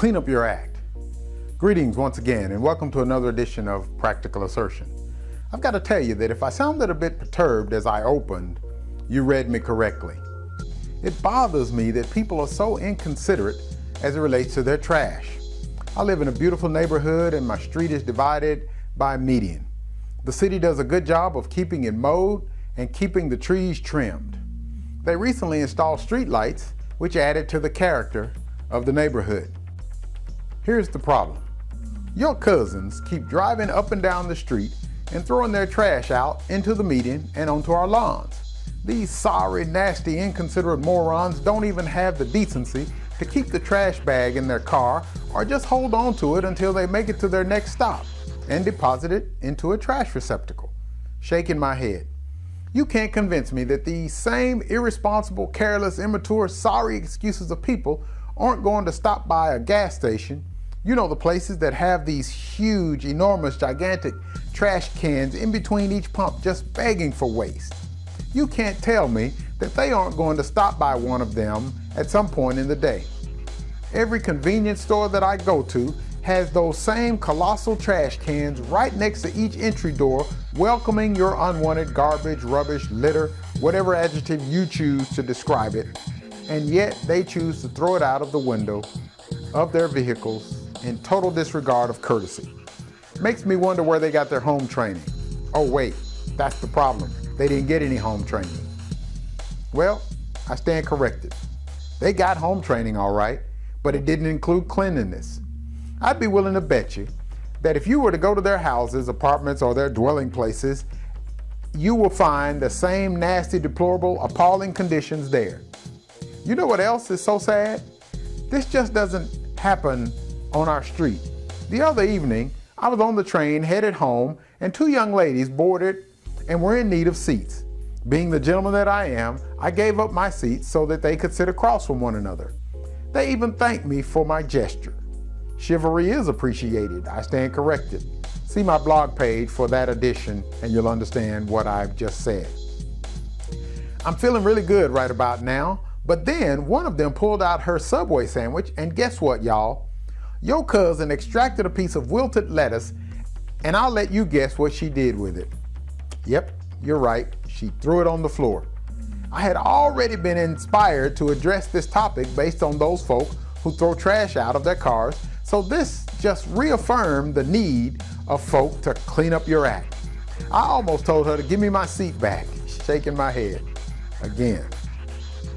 clean up your act. Greetings once again, and welcome to another edition of Practical Assertion. I've got to tell you that if I sounded a bit perturbed as I opened, you read me correctly. It bothers me that people are so inconsiderate as it relates to their trash. I live in a beautiful neighborhood and my street is divided by a median. The city does a good job of keeping it mowed and keeping the trees trimmed. They recently installed street lights, which added to the character of the neighborhood. Here's the problem. Your cousins keep driving up and down the street and throwing their trash out into the median and onto our lawns. These sorry, nasty, inconsiderate morons don't even have the decency to keep the trash bag in their car or just hold on to it until they make it to their next stop and deposit it into a trash receptacle. Shaking my head. You can't convince me that these same irresponsible, careless, immature, sorry excuses of people aren't going to stop by a gas station. You know, the places that have these huge, enormous, gigantic trash cans in between each pump just begging for waste. You can't tell me that they aren't going to stop by one of them at some point in the day. Every convenience store that I go to has those same colossal trash cans right next to each entry door, welcoming your unwanted garbage, rubbish, litter, whatever adjective you choose to describe it, and yet they choose to throw it out of the window of their vehicles in total disregard of courtesy. Makes me wonder where they got their home training. Oh wait, that's the problem. They didn't get any home training. Well, I stand corrected. They got home training all right, but it didn't include cleanliness. I'd be willing to bet you that if you were to go to their houses, apartments, or their dwelling places, you will find the same nasty, deplorable, appalling conditions there. You know what else is so sad? This just doesn't happen on our street. The other evening, I was on the train headed home and two young ladies boarded and were in need of seats. Being the gentleman that I am, I gave up my seat so that they could sit across from one another. They even thanked me for my gesture. Chivalry is appreciated. I stand corrected. See my blog page for that edition and you'll understand what I've just said. I'm feeling really good right about now, but then one of them pulled out her Subway sandwich and guess what, y'all? Your cousin extracted a piece of wilted lettuce and I'll let you guess what she did with it. Yep, you're right. She threw it on the floor. I had already been inspired to address this topic based on those folk who throw trash out of their cars, so this just reaffirmed the need of folk to clean up your act. I almost told her to give me my seat back, shaking my head again.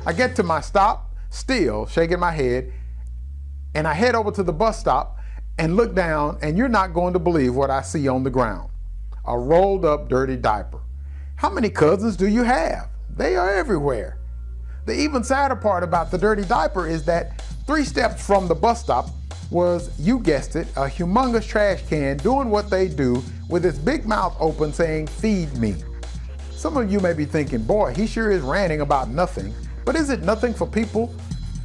I get to my stop, still shaking my head, and I head over to the bus stop and look down, and you're not going to believe what I see on the ground. A rolled up dirty diaper. How many cousins do you have? They are everywhere. The even sadder part about the dirty diaper is that 3 steps from the bus stop was, you guessed it, a humongous trash can doing what they do with its big mouth open saying, "Feed me." Some of you may be thinking, boy, he sure is ranting about nothing, but is it nothing for people?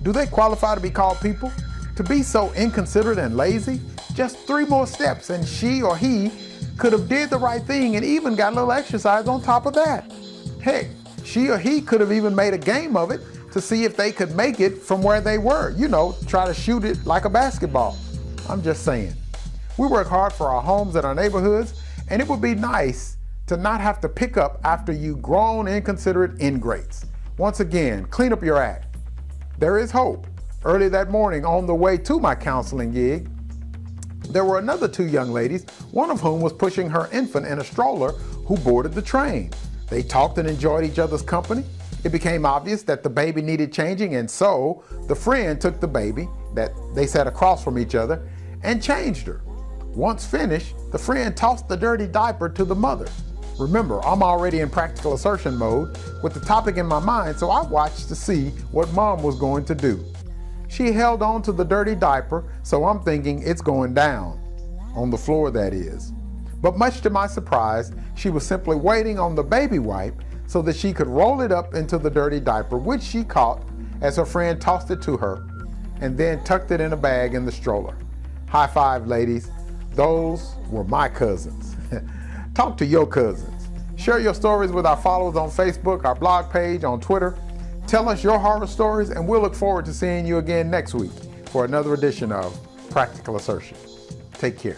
Do they qualify to be called people? To be so inconsiderate and lazy? Just 3 more steps and she or he could have did the right thing and even got a little exercise on top of that. Heck, she or he could have even made a game of it to see if they could make it from where they were. You know, try to shoot it like a basketball. I'm just saying. We work hard for our homes and our neighborhoods, and it would be nice to not have to pick up after you grown, inconsiderate ingrates. Once again, clean up your act. There is hope. Early that morning, on the way to my counseling gig, there were another 2 young ladies, one of whom was pushing her infant in a stroller who boarded the train. They talked and enjoyed each other's company. It became obvious that the baby needed changing, and so the friend took the baby that they sat across from each other and changed her. Once finished, the friend tossed the dirty diaper to the mother. Remember, I'm already in practical assertion mode with the topic in my mind, so I watched to see what mom was going to do. She held on to the dirty diaper, so I'm thinking it's going down. On the floor, that is. But much to my surprise, she was simply waiting on the baby wipe so that she could roll it up into the dirty diaper, which she caught as her friend tossed it to her, and then tucked it in a bag in the stroller. High five, ladies. Those were my cousins. Talk to your cousins. Share your stories with our followers on Facebook, our blog page, on Twitter. Tell us your horror stories, and we'll look forward to seeing you again next week for another edition of Practical Assertion. Take care.